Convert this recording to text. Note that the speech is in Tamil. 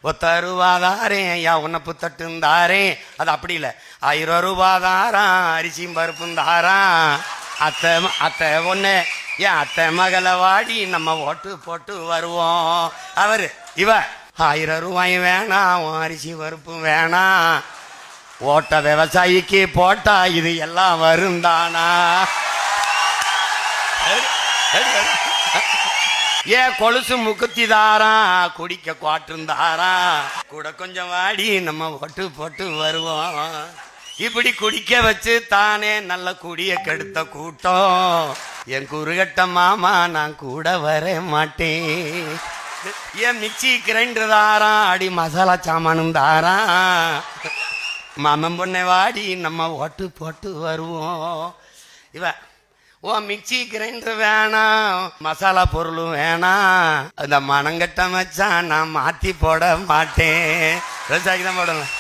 ஒத்தருவாதாரேன் யா உன்னப்பு தட்டுந்தாரேன். அது அப்படி இல்லை, 1000 ரூபாதாரான் அரிசியும் பருப்பும் தாரான். அத்தை அத்தை ஒன்று என் அத்தை மகளை வாடி நம்ம ஓட்டு போட்டு வருவோம். அவரு இவ 1000 ரூபாயும் வேணாம், அரிசி பருப்பும் வேணாம், ஓட்ட விவசாயிக்கு போட்டா இது எல்லாம் வருந்தானா. ஏன் கொலுசு முக்குத்தி தாரான், குடிக்க குவாட்டுந்தாரான், கூட கொஞ்சம் வாடி நம்ம ஓட்டு போட்டு வருவோம். இப்படி குடிக்க வச்சு தானே நல்ல குடிய கெடுத்த கூட்டம். என் குறுகட்ட மாமா நான் கூட வர மாட்டேன். என் மிக்சி கிரைண்டர் தாரான், அடி மசாலா சாமானும் தாரான். மாமன் பொண்ணை வாடி நம்ம ஓட்டு போட்டு வருவோம். இவ ஓ மிக்சி கிரைண்டர் வேணாம், மசாலா பொருளும் வேணாம், அந்த மனங்கட்ட மச்சான் நான் மாத்தி போட மாட்டேன். விவசாயிக்கு தான் போடலாம்.